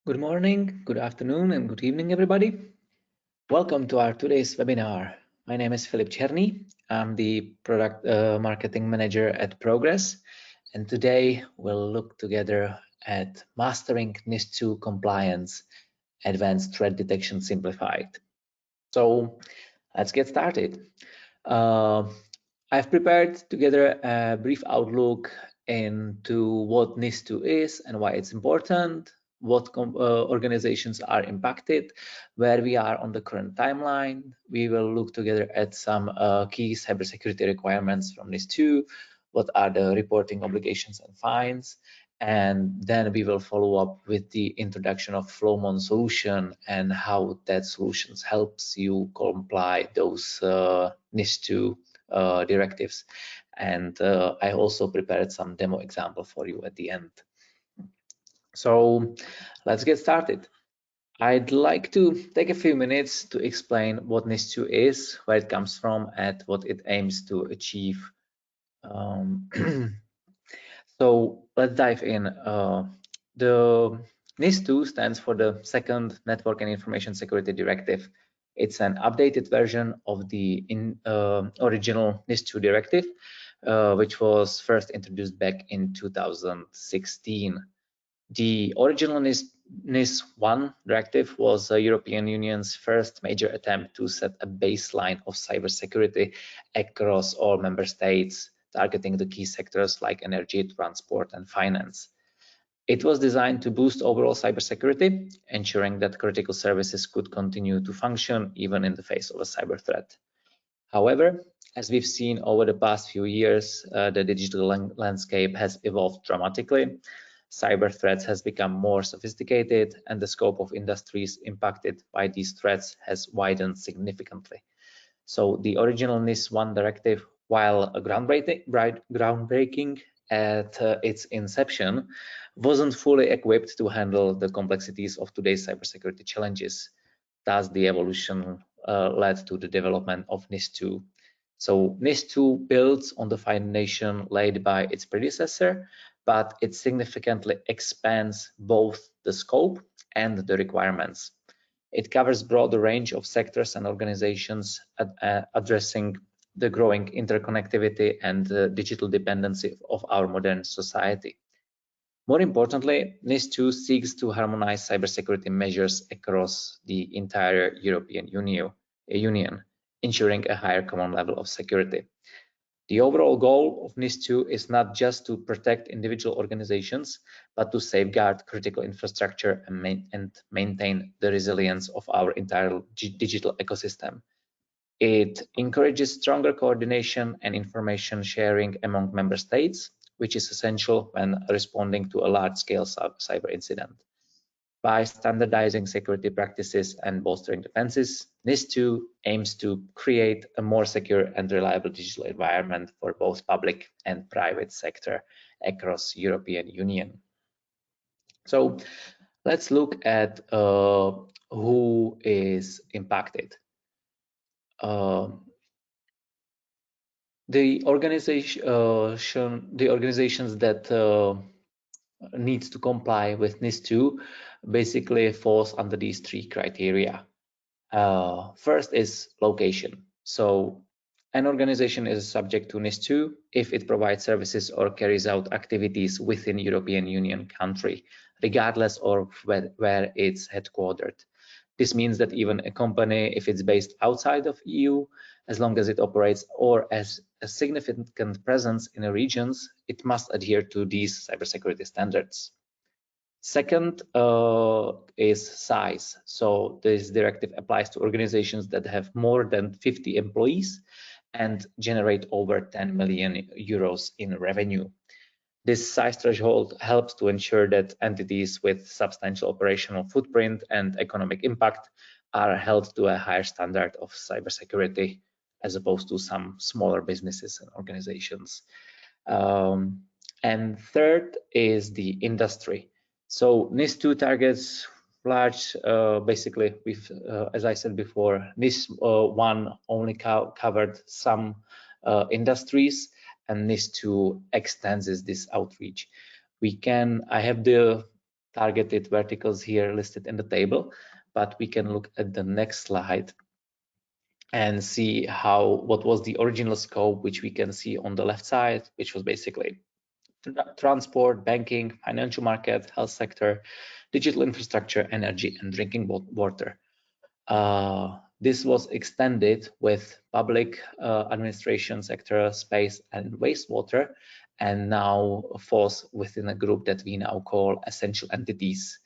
Good morning, good afternoon, and good evening, everybody. Welcome to our today's webinar. My name is Filip Černý. I'm the product marketing manager at Progress, and today we'll look together at mastering NIS2 Compliance, Advanced Threat Detection Simplified. So let's get started. I've prepared together a brief outlook into what NIS2 is and why it's important, what organizations are impacted, where we are on the current timeline. We will look together at some key cybersecurity requirements from NIS2, what are the reporting obligations and fines, and then we will follow up with the introduction of Flowmon solution and how that solutions helps you comply those NIS2 directives. And I also prepared some demo example for you at the end. So let's get started. I'd like to take a few minutes to explain what NIS2 is, where it comes from, and what it aims to achieve. So let's dive in. The NIS2 stands for the Second Network and Information Security Directive. It's an updated version of the original NIS2 directive, which was first introduced back in 2016. The original NIS1 directive was the European Union's first major attempt to set a baseline of cybersecurity across all member states, targeting the key sectors like energy, transport, and finance. It was designed to boost overall cybersecurity, ensuring that critical services could continue to function even in the face of a cyber threat. However, as we've seen over the past few years, the digital landscape has evolved dramatically. Cyber threats has become more sophisticated, and the scope of industries impacted by these threats has widened significantly. So the original NIS1 directive, while groundbreaking at its inception, wasn't fully equipped to handle the complexities of today's cybersecurity challenges. Thus, the evolution led to the development of NIS2. So NIS2 builds on the foundation laid by its predecessor, but it significantly expands both the scope and the requirements. It covers a broader range of sectors and organizations addressing the growing interconnectivity and digital dependency of our modern society. More importantly, NIS2 seeks to harmonize cybersecurity measures across the entire European Union, ensuring a higher common level of security. The overall goal of NIS2 is not just to protect individual organizations, but to safeguard critical infrastructure and maintain the resilience of our entire digital ecosystem. It encourages stronger coordination and information sharing among member states, which is essential when responding to a large-scale cyber incident. By standardizing security practices and bolstering defenses, NIS2 aims to create a more secure and reliable digital environment for both public and private sector across European Union. So let's look at who is impacted. The organizations that needs to comply with NIS2 basically falls under these three criteria. First is location. So an organization is subject to NIS2 if it provides services or carries out activities within European Union country, regardless of where it's headquartered. This means that even a company, if it's based outside of EU, as long as it operates or has a significant presence in the regions, it must adhere to these cybersecurity standards. Second is size. So this directive applies to organizations that have more than 50 employees and generate over 10 million euros in revenue. This size threshold helps to ensure that entities with substantial operational footprint and economic impact are held to a higher standard of cybersecurity as opposed to some smaller businesses and organizations. And third is the industry. So NIS2 targets large, basically, with, as I said before, NIS1 only covered some industries, and NIS2 extends this outreach. I have the targeted verticals here listed in the table, but we can look at the next slide and see what was the original scope, which we can see on the left side, which was basically transport, banking, financial market, health sector, digital infrastructure, energy, and drinking water. This was extended with public administration sector, space, and wastewater, and now falls within a group that we now call essential entities.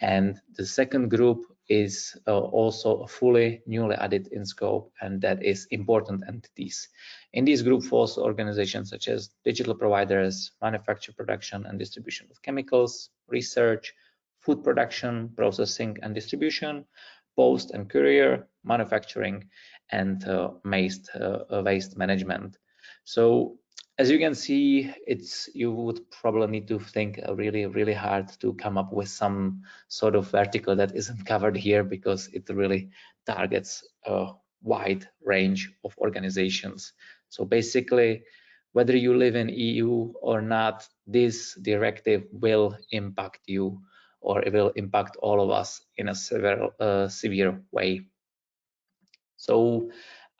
And the second group is also fully newly added in scope, and that is important entities. In this group falls organizations such as digital providers, manufacture, production, and distribution of chemicals, research, food production, processing, and distribution, post and courier, manufacturing, and waste management. So as you can see, you would probably need to think really hard to come up with some sort of vertical that isn't covered here, because it really targets a wide range of organizations. So basically, whether you live in EU or not, this directive will impact you, or it will impact all of us in a severe way. So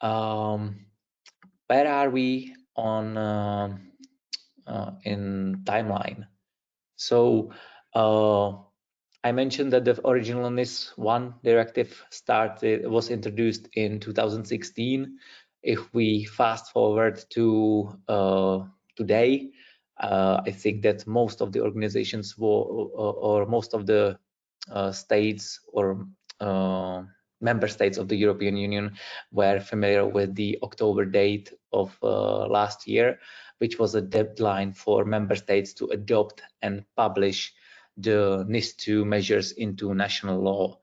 where are we on in timeline? So I mentioned that the original NIS1 directive was introduced in 2016. If we fast forward to today, I think that most of the organizations or most of the states or member states of the European Union were familiar with the October date of last year, which was a deadline for member states to adopt and publish the NIS2 measures into national law.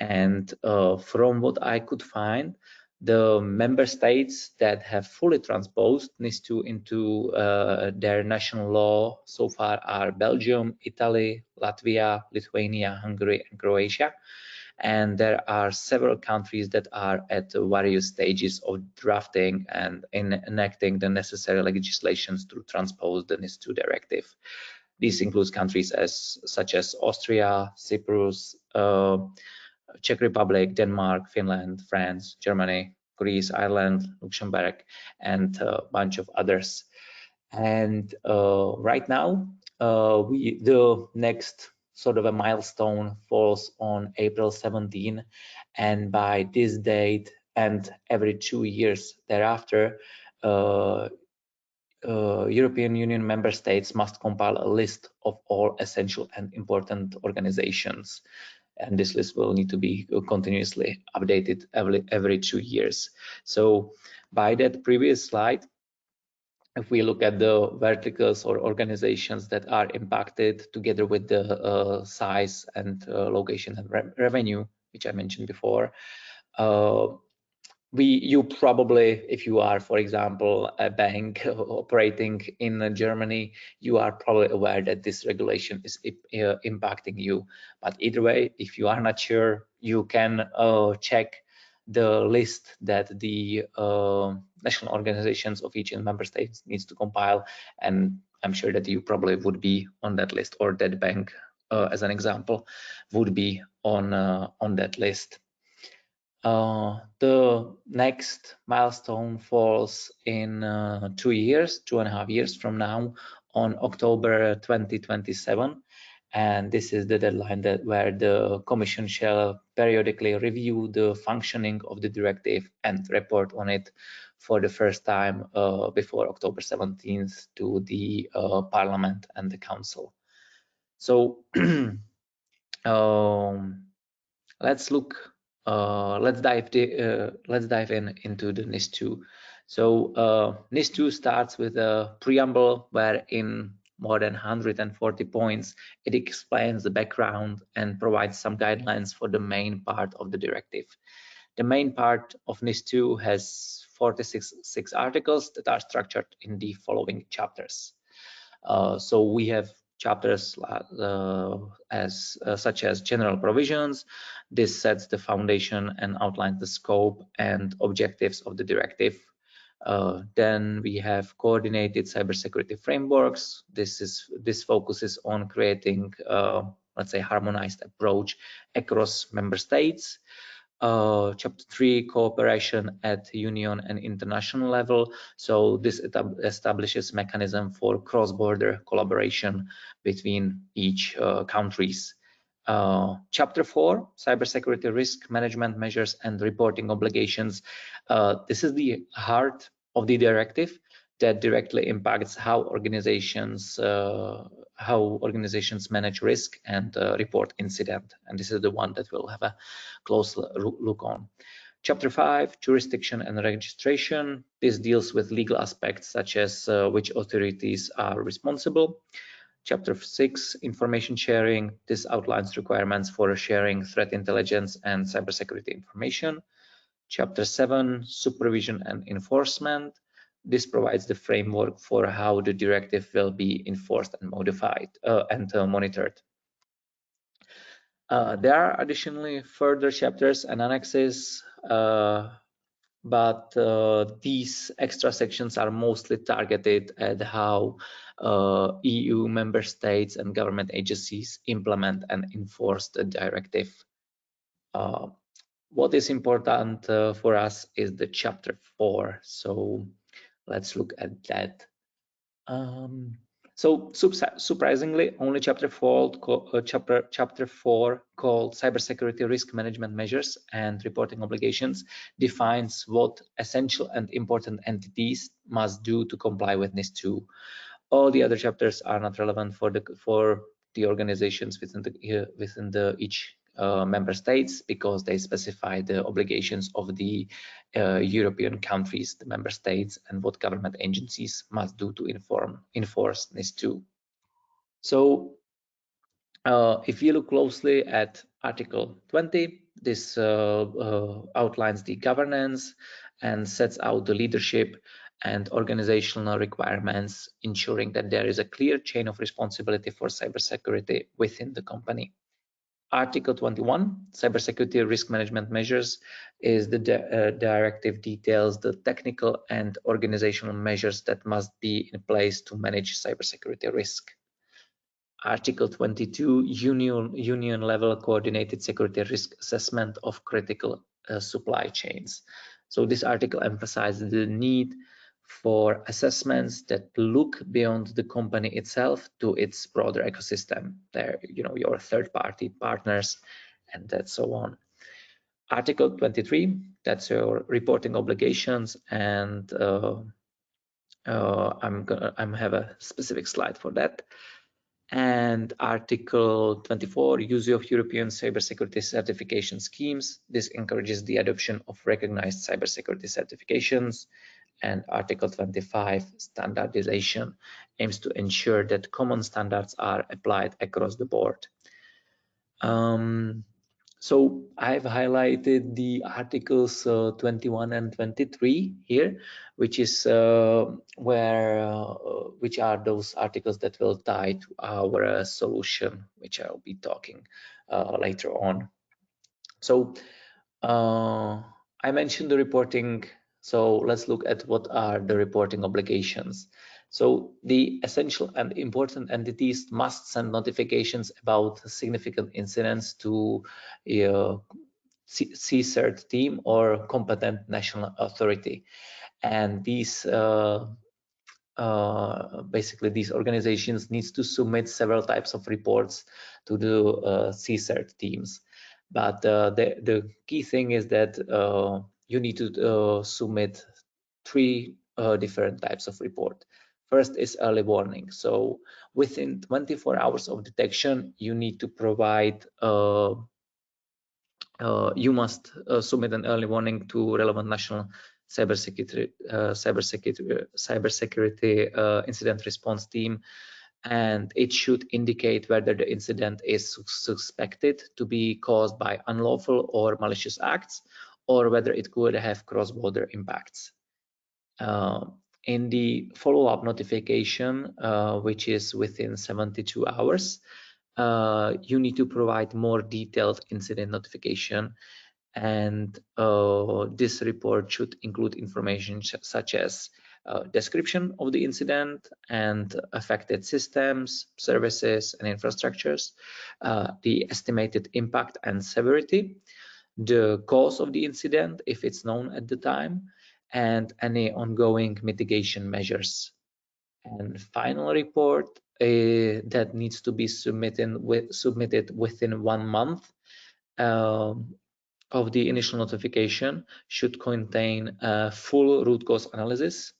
And from what I could find, the member states that have fully transposed NIS2 into their national law so far are Belgium, Italy, Latvia, Lithuania, Hungary, and Croatia. And there are several countries that are at various stages of drafting and enacting the necessary legislations to transpose the NIS2 directive. This includes countries such as Austria, Cyprus, Czech Republic, Denmark, Finland, France, Germany, Greece, Ireland, Luxembourg, and a bunch of others. And right now, the next sort of a milestone falls on April 17, and by this date and every 2 years thereafter, European Union member states must compile a list of all essential and important organizations, and this list will need to be continuously updated every 2 years. So by that previous slide, if we look at the verticals or organizations that are impacted together with the size and location and revenue, which I mentioned before, you probably, if you are, for example, a bank operating in Germany, you are probably aware that this regulation is impacting you. But either way, if you are not sure, you can check the list that the national organizations of each member state needs to compile, and I'm sure that you probably would be on that list, or that bank, as an example, would be on that list. The next milestone falls in 2.5 years from now, on October 2027, and this is the deadline where the Commission shall periodically review the functioning of the directive and report on it for the first time before October 17th to the Parliament and the Council. So let's dive into the NIS2. So NIS2 starts with a preamble where in more than 140 points it explains the background and provides some guidelines for the main part of the directive. The main part of NIS2 has 46 articles that are structured in the following chapters. So we have chapters such as general provisions. This sets the foundation and outlines the scope and objectives of the directive. Then we have coordinated cybersecurity frameworks. This focuses on creating let's say, harmonized approach across member states. Chapter 3, cooperation at union and international level. So this establishes mechanism for cross-border collaboration between each countries. Chapter 4, cybersecurity risk management measures and reporting obligations. This is the heart of the directive that directly impacts how organizations manage risk and report incident. And this is the one that we'll have a close look on. Chapter 5, jurisdiction and registration. This deals with legal aspects such as which authorities are responsible. Chapter 6, information sharing. This outlines requirements for sharing threat intelligence and cybersecurity information. Chapter 7, supervision and enforcement. This provides the framework for how the directive will be enforced and modified and monitored. There are additionally further chapters and annexes, but these extra sections are mostly targeted at how EU member states and government agencies implement and enforce the directive. What is important for us is the chapter 4. So let's look at that. So surprisingly, only chapter 4 called cybersecurity risk management measures and reporting obligations defines what essential and important entities must do to comply with NIS2. All the other chapters are not relevant for the organizations within each member states, because they specify the obligations of the European countries, the member states, and what government agencies must do to enforce NIS2. So if you look closely at Article 20, this outlines the governance and sets out the leadership and organizational requirements, ensuring that there is a clear chain of responsibility for cybersecurity within the company. Article 21, cybersecurity risk management measures, is the directive details the technical and organizational measures that must be in place to manage cybersecurity risk. Article 22, union level coordinated security risk assessment of critical supply chains. So this article emphasizes the need for assessments that look beyond the company itself to its broader ecosystem, there, your third-party partners, and that so on. Article 23, that's your reporting obligations, and I'm have a specific slide for that. And Article 24, use of European cybersecurity certification schemes. This encourages the adoption of recognized cybersecurity certifications. And Article 25, standardization, aims to ensure that common standards are applied across the board. So I've highlighted the articles 21 and 23 here, which is which are those articles that will tie to our solution, which I'll be talking later on. So I mentioned the reporting. So let's look at what are the reporting obligations. So the essential and important entities must send notifications about significant incidents to CSIRT team or competent national authority. And these basically these organizations needs to submit several types of reports to the CSIRT teams. But the key thing is that you need to submit 3 different types of report. First is early warning. So within 24 hours of detection, you need to provide you must submit an early warning to relevant national cybersecurity incident response team, and it should indicate whether the incident is suspected to be caused by unlawful or malicious acts, or whether it could have cross-border impacts. In the follow-up notification, which is within 72 hours, you need to provide more detailed incident notification, and this report should include information such as description of the incident and affected systems, services, and infrastructures, the estimated impact and severity, the cause of the incident if it's known at the time, and any ongoing mitigation measures. And final report that needs to be submitted within 1 month of the initial notification should contain a full root cause analysis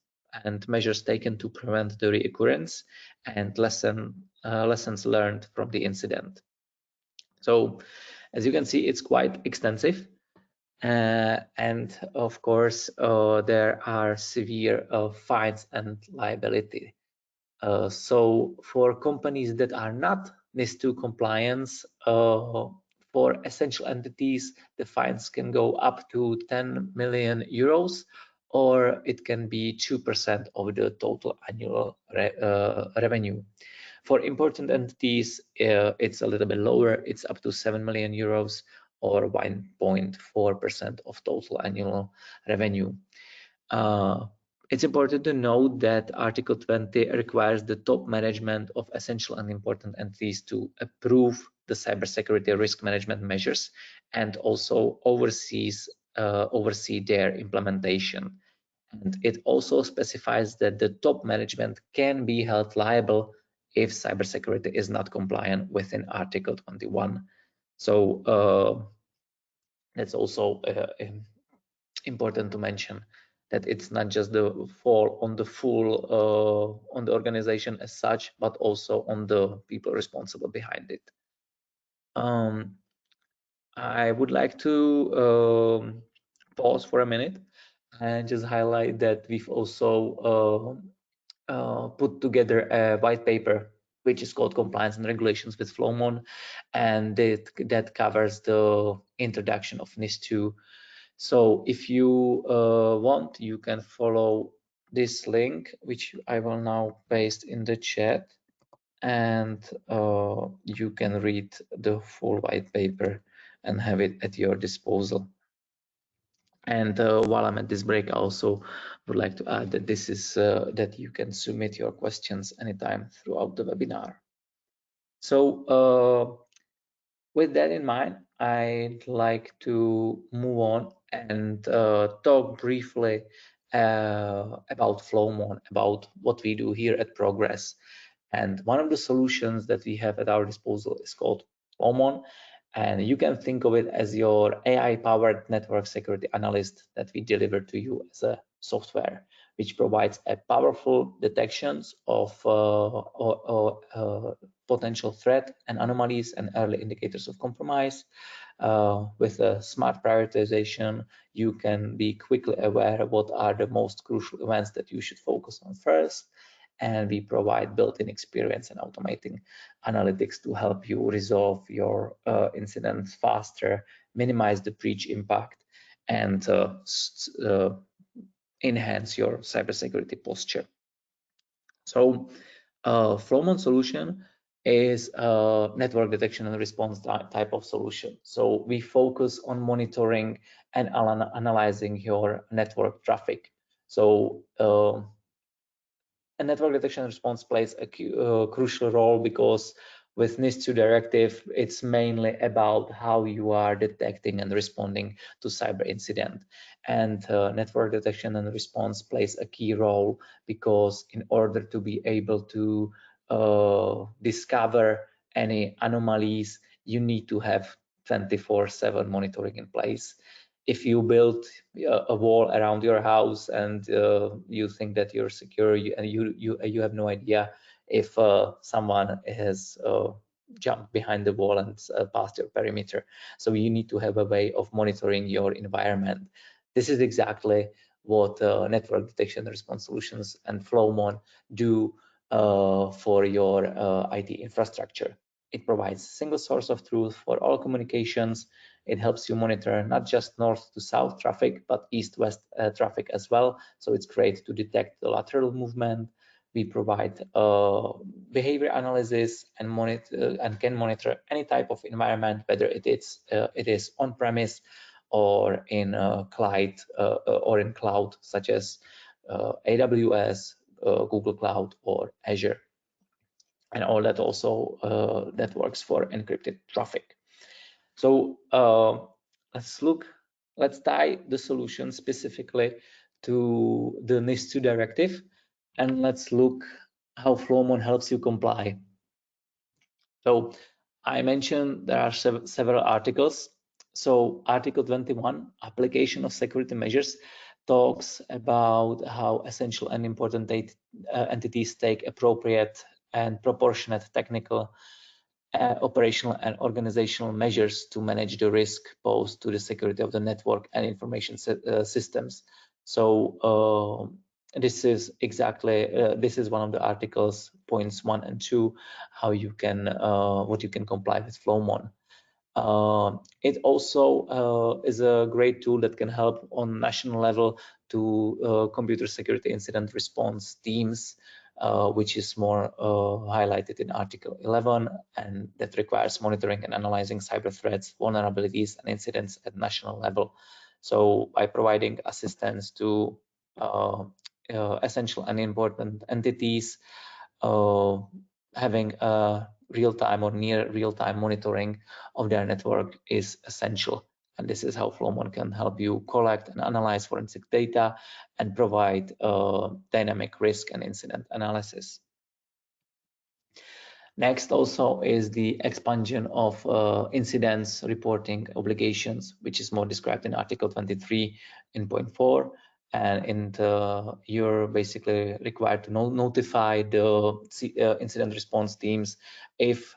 and measures taken to prevent the reoccurrence and lessons learned from the incident. So as you can see, it's quite extensive. And of course, there are severe fines and liability. So for companies that are not NIS2 compliance, for essential entities, the fines can go up to 10 million euros, or it can be 2% of the total annual revenue. For important entities, it's a little bit lower. It's up to 7 million euros or 1.4% of total annual revenue. It's important to note that Article 20 requires the top management of essential and important entities to approve the cybersecurity risk management measures and also oversee their implementation. And it also specifies that the top management can be held liable if cybersecurity is not compliant within Article 21. So that's also important to mention, that it's not just the fall on the full on the organization as such, but also on the people responsible behind it. I would like to pause for a minute and just highlight that we've also put together a white paper which is called Compliance and Regulations with Flowmon, and that covers the introduction of NIS2. So if you want, you can follow this link, which I will now paste in the chat, and you can read the full white paper and have it at your disposal. And while I'm at this break, I also would like to add that this is that you can submit your questions anytime throughout the webinar. So with that in mind, I'd like to move on and talk briefly about Flowmon, about what we do here at Progress. And one of the solutions that we have at our disposal is called Flowmon. And you can think of it as your AI-powered network security analyst that we deliver to you as a software, which provides a powerful detections of potential threat and anomalies and early indicators of compromise. With a smart prioritization, you can be quickly aware of what are the most crucial events that you should focus on first. And we provide built-in experience and automating analytics to help you resolve your incidents faster, minimize the breach impact, and enhance your cybersecurity posture. So Flowmon solution is a network detection and response type of solution. So we focus on monitoring and analyzing your network traffic. So a network detection and response plays a crucial role because with NIS2 directive, it's mainly about how you are detecting and responding to cyber incident. And network detection and response plays a key role because in order to be able to discover any anomalies, you need to have 24/7 monitoring in place. If you build a wall around your house and you think that you're secure, and you have no idea if someone has jumped behind the wall and passed your perimeter. So you need to have a way of monitoring your environment. This is exactly what network detection response solutions and Flowmon do for your IT infrastructure. It provides a single source of truth for all communications. It helps you monitor not just north to south traffic, but east-west traffic as well. So it's great to detect the lateral movement. We provide behavior analysis and can monitor any type of environment, whether it is on-premise or in cloud, such as AWS, Google Cloud, or Azure. And all that also that works for encrypted traffic. So let's tie the solution specifically to the NIS2 directive, and let's look how Flowmon helps you comply. So I mentioned there are several articles. So Article 21, application of security measures, talks about how essential and important entities take appropriate and proportionate technical, operational and organizational measures to manage the risk posed to the security of the network and information systems. So this is exactly this is one of the articles, points 1 and 2, how you can what you can comply with Flowmon. It also is a great tool that can help on national level to computer security incident response teams, which is more highlighted in Article 11, and that requires monitoring and analyzing cyber threats, vulnerabilities, and incidents at national level. So by providing assistance to essential and important entities, having a real-time or near real-time monitoring of their network is essential. And this is how Flowmon can help you collect and analyze forensic data and provide dynamic risk and incident analysis. Next also is the expansion of incidents reporting obligations, which is more described in Article 23 in point 4. And you're basically required to notify the incident response teams if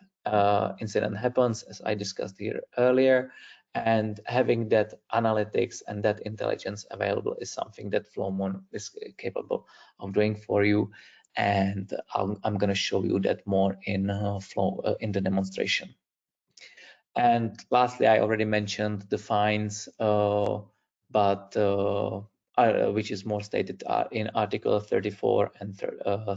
incident happens, as I discussed here earlier. And having that analytics and that intelligence available is something that Flowmon is capable of doing for you. And I'm going to show you that more in in the demonstration. And lastly, I already mentioned the fines, but which is more stated in Article 34 and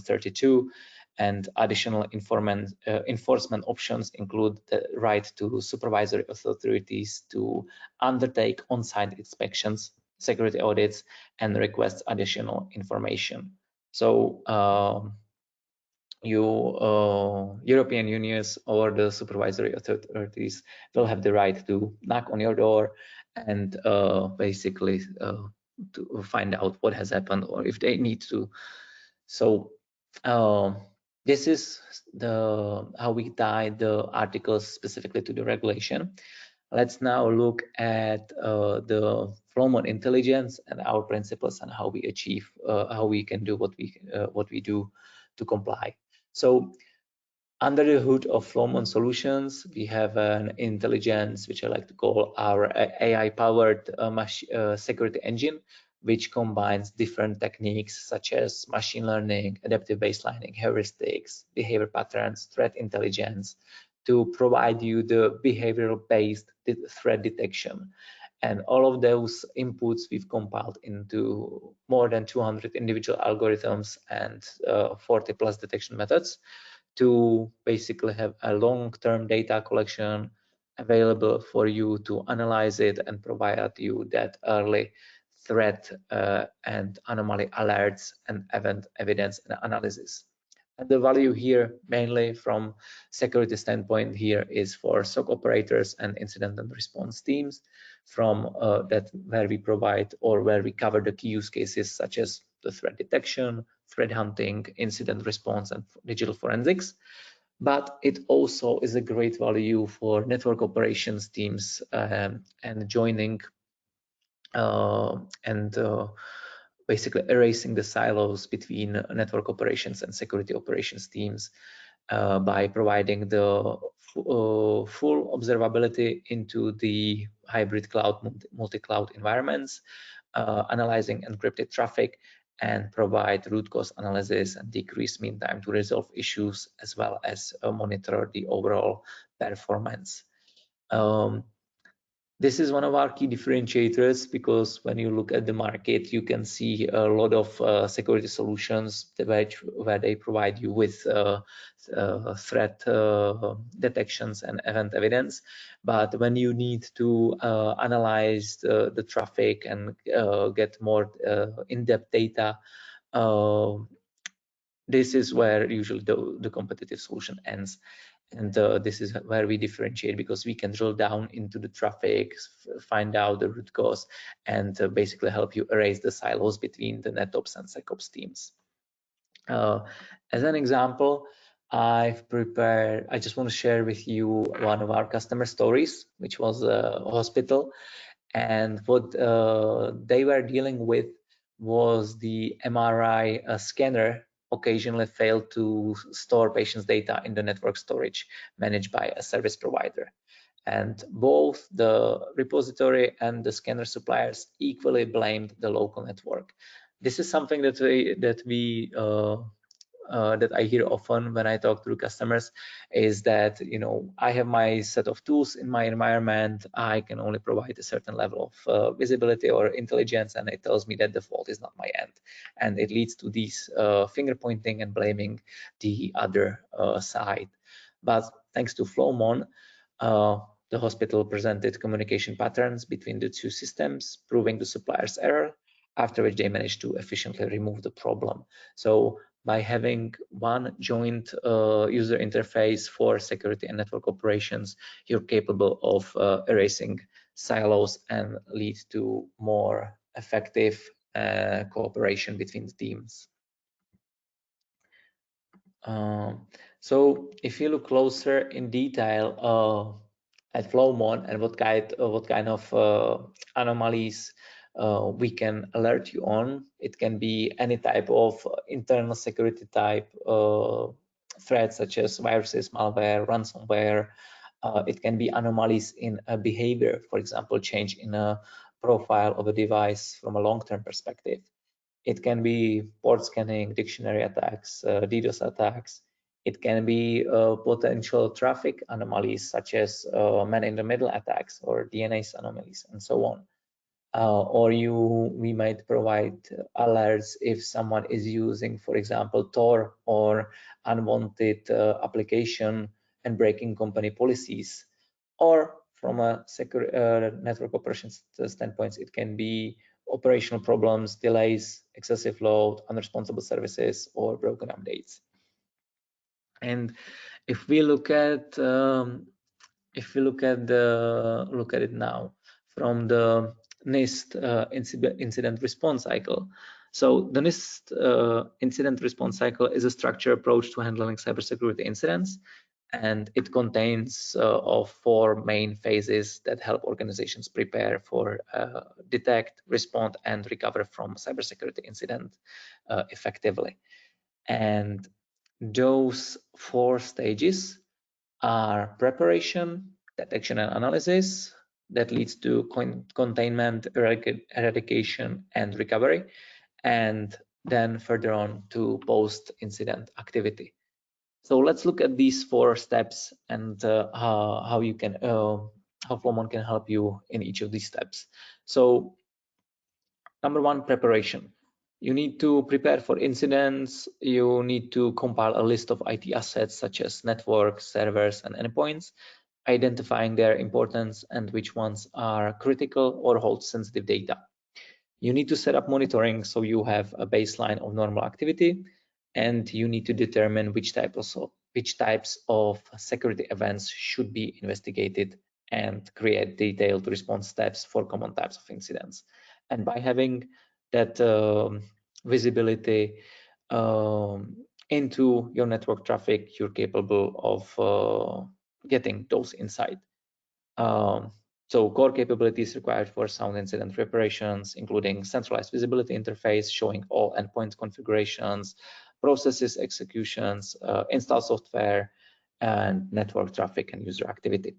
32. And additional enforcement options include the right to supervisory authorities to undertake on-site inspections, security audits, and request additional information. So European unions or the supervisory authorities will have the right to knock on your door and basically to find out what has happened or if they need to. So this is how we tie the articles specifically to the regulation. Let's now look at the Flowmon intelligence and our principles and how we achieve, how we can do what we do to comply. So under the hood of Flowmon solutions, we have an intelligence, which I like to call our AI-powered security engine, which combines different techniques such as machine learning, adaptive baselining, heuristics, behavior patterns, threat intelligence, to provide you the behavioral-based threat detection. And all of those inputs we've compiled into more than 200 individual algorithms and 40 plus detection methods to basically have a long-term data collection available for you to analyze it and provide you that early threat and anomaly alerts and event evidence and analysis. And the value here, mainly from security standpoint, here is for SOC operators and incident and response teams, from that where we provide or where we cover the key use cases such as the threat detection, threat hunting, incident response, and digital forensics. But it also is a great value for network operations teams and joining basically erasing the silos between network operations and security operations teams by providing the full observability into the hybrid cloud, multi-cloud environments, analyzing encrypted traffic, and provide root cause analysis and decrease mean time to resolve issues, as well as monitor the overall performance. This is one of our key differentiators, because when you look at the market, you can see a lot of security solutions where they provide you with threat detections and event evidence. But when you need to analyze the traffic and get more in-depth data, this is where usually the competitive solution ends. And this is where we differentiate, because we can drill down into the traffic, find out the root cause, and basically help you erase the silos between the NetOps and SecOps teams. As an example, I just want to share with you one of our customer stories, which was a hospital. And what they were dealing with was the MRI scanner occasionally failed to store patients' data in the network storage managed by a service provider. And both the repository and the scanner suppliers equally blamed the local network. This is something that that I hear often when I talk to customers, is that, you know, I have my set of tools in my environment. I can only provide a certain level of visibility or intelligence, and it tells me that the fault is not my end, and it leads to these finger pointing and blaming the other side. But thanks to Flowmon, the hospital presented communication patterns between the two systems, proving the supplier's error, after which they managed to efficiently remove the problem. So by having one joint user interface for security and network operations, you're capable of erasing silos and lead to more effective cooperation between the teams. So if you look closer in detail at Flowmon and what kind of anomalies we can alert you on, it can be any type of internal security type threats, such as viruses, malware, ransomware. It can be anomalies in a behavior, for example, change in a profile of a device from a long-term perspective. It can be port scanning, dictionary attacks, DDoS attacks. It can be potential traffic anomalies, such as man-in-the-middle attacks or DNS anomalies, and so on. Or we might provide alerts if someone is using, for example, Tor or unwanted application and breaking company policies. Or from a secure network operations standpoint, it can be operational problems, delays, excessive load, unresponsive services, or broken updates. And if we look at it now from the NIST incident response cycle. So the NIST incident response cycle is a structured approach to handling cybersecurity incidents, and it contains of 4 main phases that help organizations prepare for detect, respond, and recover from cybersecurity incident effectively. And those 4 stages are preparation, detection and analysis, that leads to containment, eradication, and recovery, and then further on to post-incident activity. So let's look at these 4 steps and how Flowmon can help you in each of these steps. So number 1, preparation. You need to prepare for incidents. You need to compile a list of IT assets such as networks, servers, and endpoints, identifying their importance and which ones are critical or hold sensitive data. You need to set up monitoring so you have a baseline of normal activity, and you need to determine which types of security events should be investigated and create detailed response steps for common types of incidents. And by having that visibility into your network traffic, you're capable of getting those insights. So core capabilities required for sound incident preparations, including centralized visibility interface showing all endpoint configurations, processes executions, install software, and network traffic and user activity.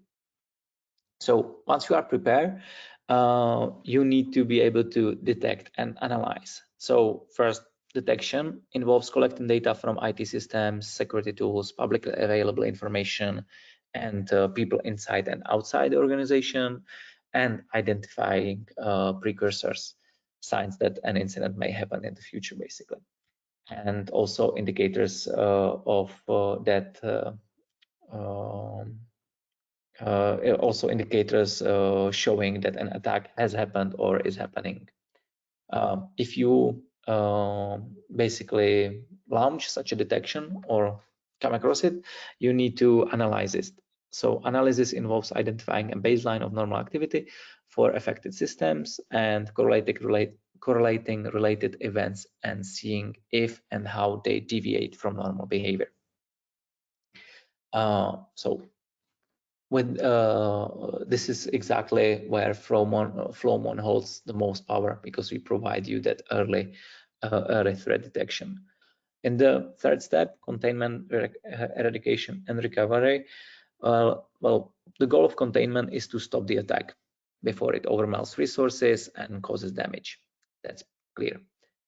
So once you are prepared, you need to be able to detect and analyze. So first, detection involves collecting data from IT systems, security tools, publicly available information, and people inside and outside the organization. and identifying precursors, signs that an incident may happen in the future, basically. And also indicators of that also indicators showing that an attack has happened or is happening. If you basically launch such a detection or come across it, you need to analyze it. So analysis involves identifying a baseline of normal activity for affected systems and correlating related events and seeing if and how they deviate from normal behavior. So with this is exactly where Flowmon holds the most power, because we provide you that early threat detection. In the third step, containment, eradication, and recovery, well, the goal of containment is to stop the attack before it overwhelms resources and causes damage. That's clear.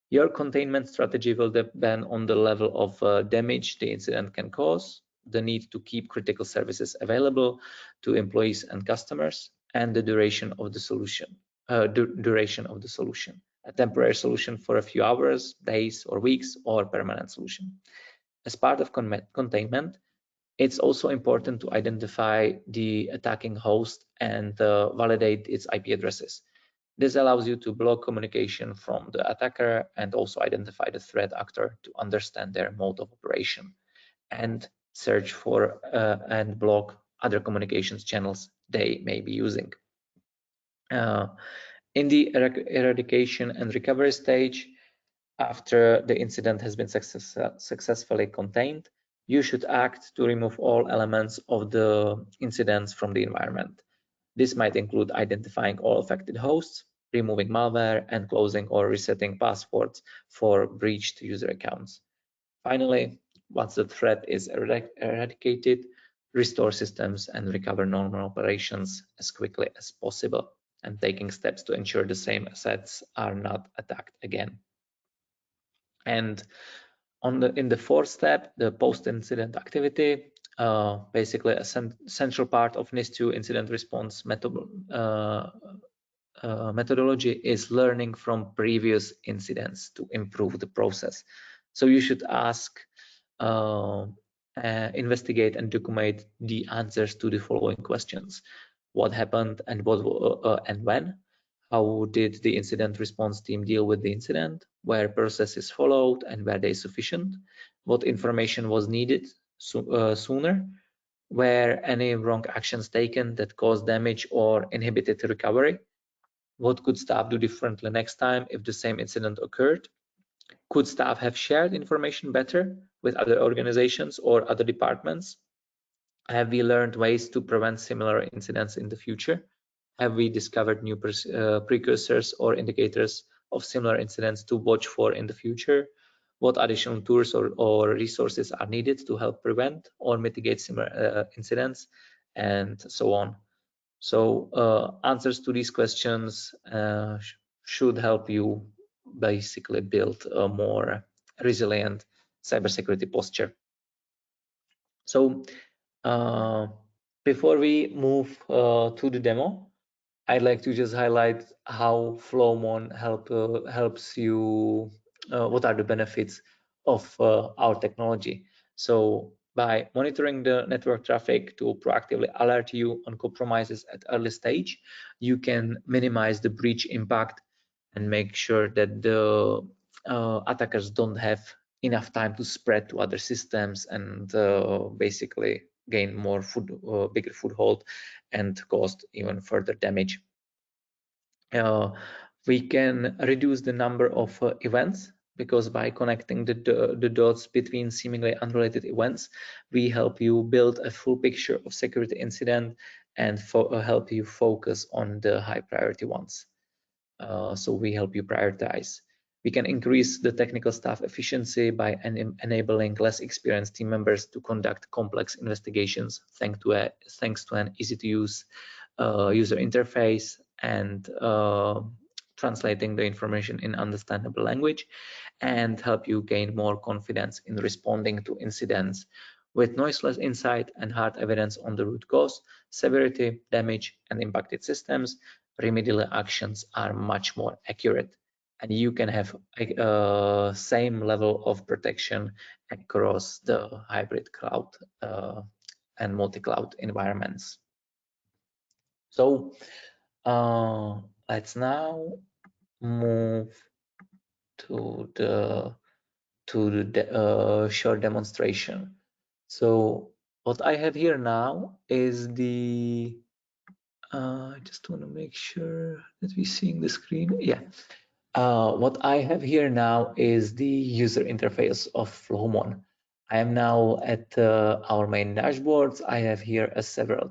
Your containment strategy will depend on the level of damage the incident can cause, the need to keep critical services available to employees and customers, and the duration of the solution. A temporary solution for a few hours, days, or weeks, or permanent solution. As part of containment, it's also important to identify the attacking host and validate its IP addresses. This allows you to block communication from the attacker and also identify the threat actor to understand their mode of operation and search for and block other communications channels they may be using. In the eradication and recovery stage, after the incident has been successfully contained, you should act to remove all elements of the incidents from the environment. This might include identifying all affected hosts, removing malware, and closing or resetting passwords for breached user accounts. Finally, once the threat is eradicated, restore systems and recover normal operations as quickly as possible, and taking steps to ensure the same assets are not attacked again. And in the fourth step, the post-incident activity, basically a central part of NIS2 incident response methodology is learning from previous incidents to improve the process. So you should ask, investigate, and document the answers to the following questions: what happened and what and when? How did the incident response team deal with the incident? Were processes followed and were they sufficient? What information was needed sooner? Were any wrong actions taken that caused damage or inhibited recovery? What could staff do differently next time if the same incident occurred? Could staff have shared information better with other organizations or other departments? Have we learned ways to prevent similar incidents in the future? Have we discovered new precursors or indicators of similar incidents to watch for in the future? What additional tools or resources are needed to help prevent or mitigate similar incidents, and so on? So answers to these questions should help you basically build a more resilient cybersecurity posture. So before we move to the demo, I'd like to just highlight how Flowmon helps you, what are the benefits of our technology. So by monitoring the network traffic to proactively alert you on compromises at early stage, you can minimize the breach impact and make sure that the attackers don't have enough time to spread to other systems and basically gain more bigger foothold and cause even further damage. We can reduce the number of events, because by connecting the dots between seemingly unrelated events, we help you build a full picture of security incident and help you focus on the high priority ones. So we help you prioritize. We can increase the technical staff efficiency by enabling less experienced team members to conduct complex investigations thanks to an easy-to-use user interface and translating the information in understandable language, and help you gain more confidence in responding to incidents With noiseless insight and hard evidence on the root cause, severity, damage, and impacted systems, remedial actions are much more accurate. And you can have same level of protection across the hybrid cloud and multi-cloud environments. So let's now move to the short demonstration. So what I have here now is the I just want to make sure that we're seeing the screen. Yeah. What I have here now is the user interface of Flowmon. I am now at our main dashboards. I have here several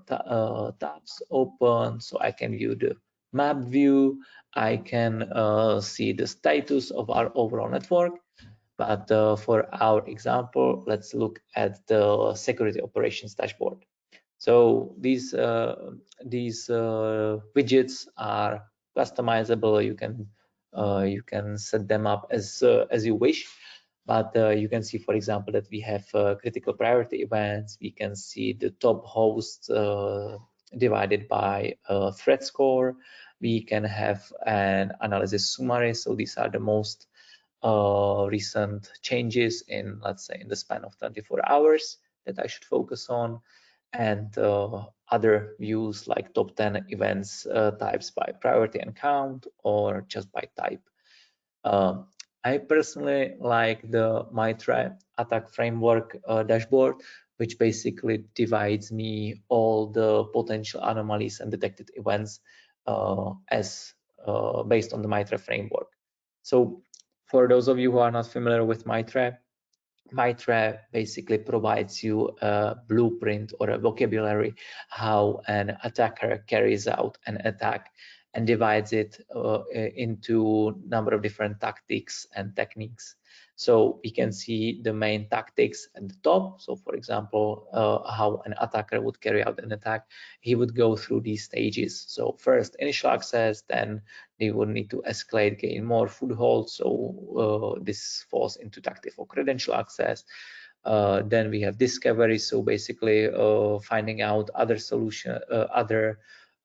tabs open, so I can view the map view. I can see the status of our overall network. But for our example, let's look at the security operations dashboard. So these widgets are customizable. You can set them up as you wish. But you can see, for example, that we have critical priority events. We can see the top hosts divided by threat score. We can have an analysis summary. So these are the most recent changes in, let's say, in the span of 24 hours that I should focus on, and other views like top 10 events types by priority and count, or just by type. I personally like the MITRE attack framework dashboard, which basically divides me all the potential anomalies and detected events as based on the MITRE framework. So for those of you who are not familiar with MITRE basically provides you a blueprint or a vocabulary how an attacker carries out an attack, and divides it into a number of different tactics and techniques. So we can see the main tactics at the top. So for example, how an attacker would carry out an attack, he would go through these stages. So first initial access, then they would need to escalate, gain more foothold. So this falls into tactic for credential access. Then we have discovery. So basically finding out other solution, other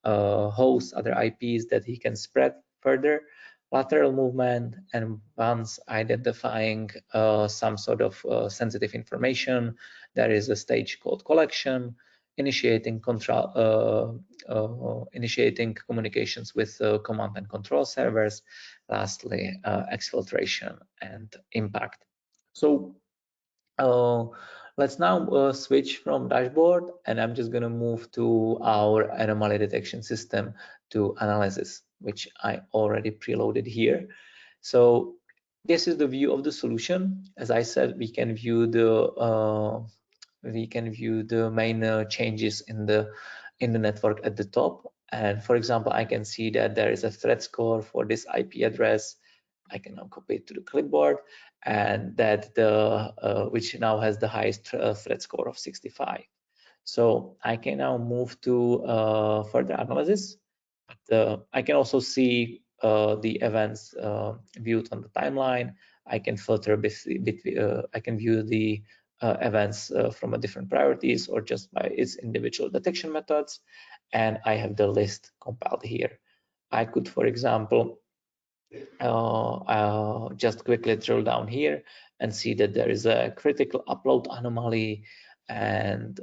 hosts, other IPs that he can spread further. Lateral movement, and once identifying some sort of sensitive information, there is a stage called collection, initiating initiating communications with command and control servers. Lastly, exfiltration and impact. So let's now switch from dashboard, and I'm just going to move to our anomaly detection system to analysis, which I already preloaded here. So this is the view of the solution. As I said, we can view the main changes in the network at the top. And for example, I can see that there is a threat score for this IP address. I can now copy it to the clipboard, and that which now has the highest threat score of 65. So I can now move to further analysis. I can also see the events viewed on the timeline. I can filter I can view the events from a different priorities or just by its individual detection methods, and I have the list compiled here. I could, for example, just quickly drill down here and see that there is a critical upload anomaly, and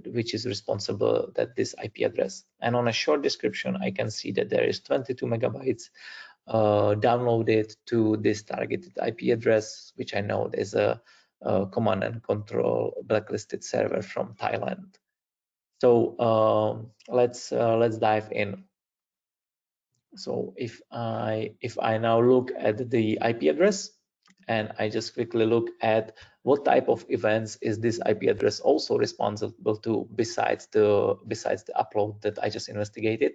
which is responsible that this IP address. And on a short description, I can see that there is 22 megabytes downloaded to this targeted IP address, which I know is a command and control blacklisted server from Thailand. So let's dive in. So if I now look at the IP address, and I just quickly look at what type of events is this IP address also responsible to, besides the upload that I just investigated,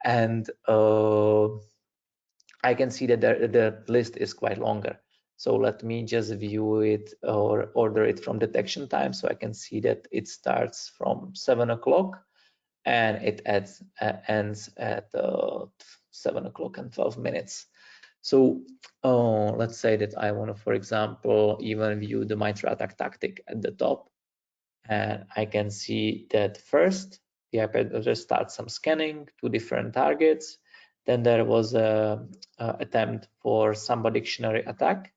and I can see that the list is quite longer. So let me just view it or order it from detection time. So I can see that it starts from 7 o'clock and it ends at 7 o'clock and 12 minutes. So let's say that I want to, for example, even view the MITRE attack tactic at the top. And I can see that first the IP address starts some scanning to different targets. Then there was a attempt for Samba dictionary attack.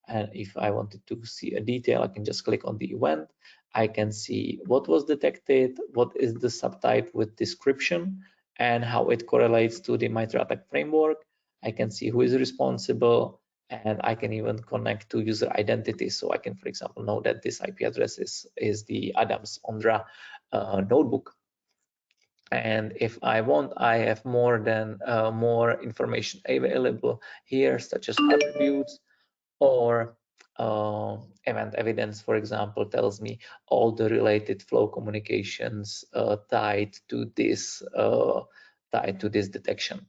And if I wanted to see a detail, I can just click on the event. I can see what was detected, what is the subtype with description, and how it correlates to the MITRE ATT&CK framework. I can see who is responsible, and I can even connect to user identity. So I can, for example, know that this IP address is the Adams Ondra notebook. And if I want, I have more information available here, such as attributes, or event evidence, for example, tells me all the related flow communications tied to this detection.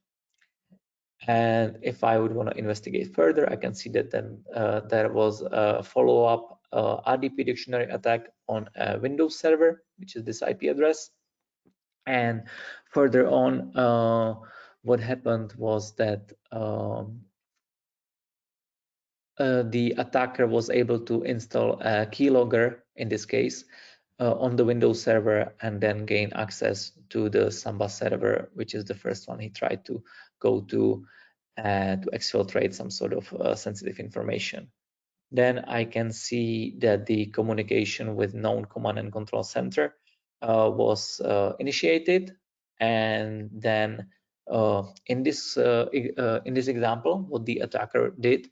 And if I would want to investigate further, I can see that then there was a follow-up RDP dictionary attack on a Windows server, which is this IP address. And further on, what happened was that the attacker was able to install a keylogger, in this case, on the Windows server, and then gain access to the Samba server, which is the first one he tried to go to exfiltrate some sort of sensitive information. Then I can see that the communication with known command and control center was initiated, and then in this example, what the attacker did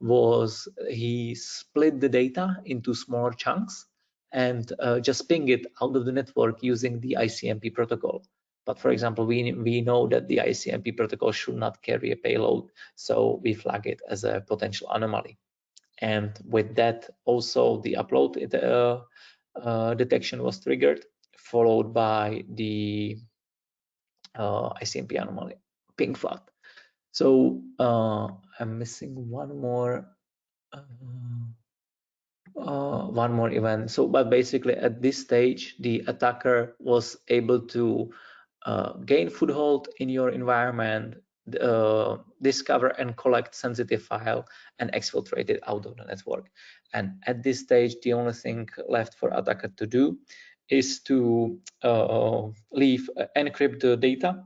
was he split the data into smaller chunks and just ping it out of the network using the ICMP protocol. But for example, we know that the ICMP protocol should not carry a payload, so we flag it as a potential anomaly. And with that, also the upload detection was triggered, followed by the ICMP anomaly ping flag. So I'm missing one more event. So, but basically at this stage, the attacker was able to gain foothold in your environment, discover and collect sensitive file, and exfiltrate it out of the network. And at this stage, the only thing left for attacker to do is to encrypt the data,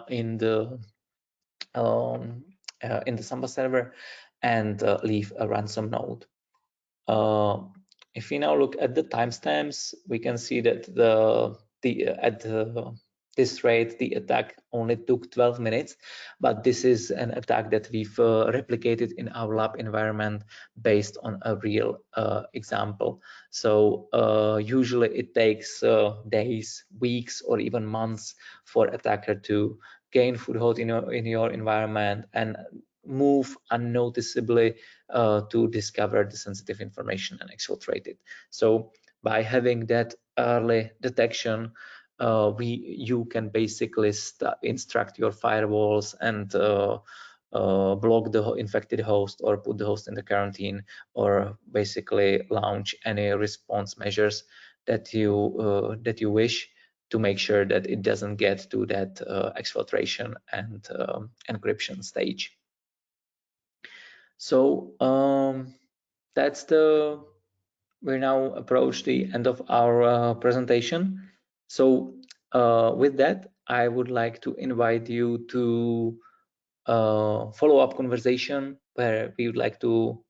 in the Samba server, and leave a ransom node. If we now look at the timestamps, we can see that this rate, the attack only took 12 minutes, but this is an attack that we've replicated in our lab environment based on a real example. So usually it takes days, weeks, or even months for attacker to gain foothold in your environment and move unnoticeably to discover the sensitive information and exfiltrate it. So by having that early detection, you can basically instruct your firewalls and block the infected host, or put the host in the quarantine, or basically launch any response measures that you wish, to make sure that it doesn't get to that exfiltration and encryption stage. So we now approach the end of our presentation. So with that, I would like to invite you to a follow-up conversation where we would like to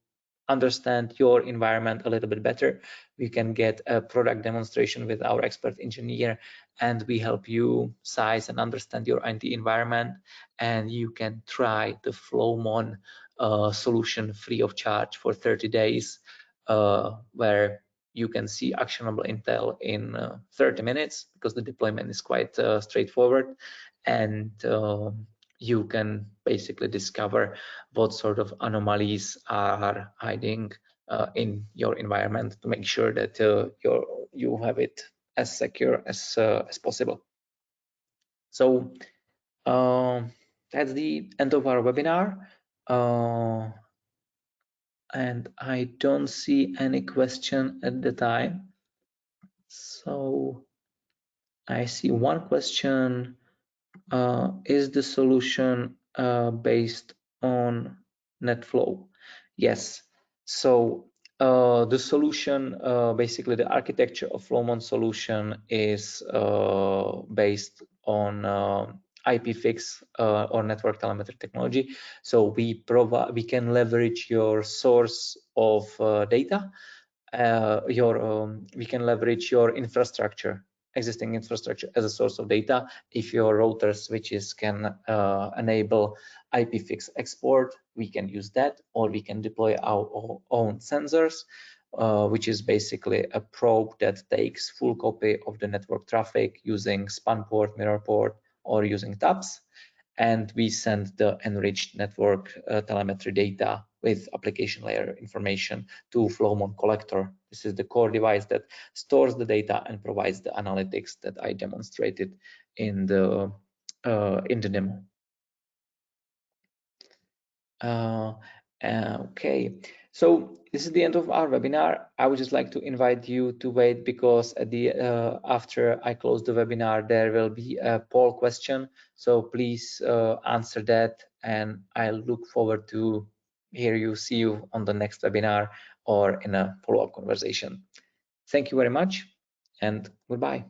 understand your environment a little bit better. We can get a product demonstration with our expert engineer, and we help you size and understand your IT environment, and you can try the Flowmon solution free of charge for 30 days, where you can see actionable intel in 30 minutes, because the deployment is quite straightforward, and you can basically discover what sort of anomalies are hiding in your environment, to make sure that you have it as secure as possible. So that's the end of our webinar. And I don't see any question at the time. So I see one question. Is the solution based on NetFlow? Yes. So the solution, basically the architecture of Flowmon solution is based on IPFix or network telemetry technology. So we can leverage your source of data, we can leverage your infrastructure, existing infrastructure as a source of data. If your router switches can enable IPFix export, we can use that, or we can deploy our own sensors, which is basically a probe that takes full copy of the network traffic using span port, mirror port, or using taps, and we send the enriched network telemetry data with application layer information to Flowmon collector. This is the core device that stores the data and provides the analytics that I demonstrated in the demo. Okay, so this is the end of our webinar. I would just like to invite you to wait, because at the after I close the webinar, there will be a poll question. So please answer that, and I look forward to see you on the next webinar or in a follow-up conversation. Thank you very much, and goodbye.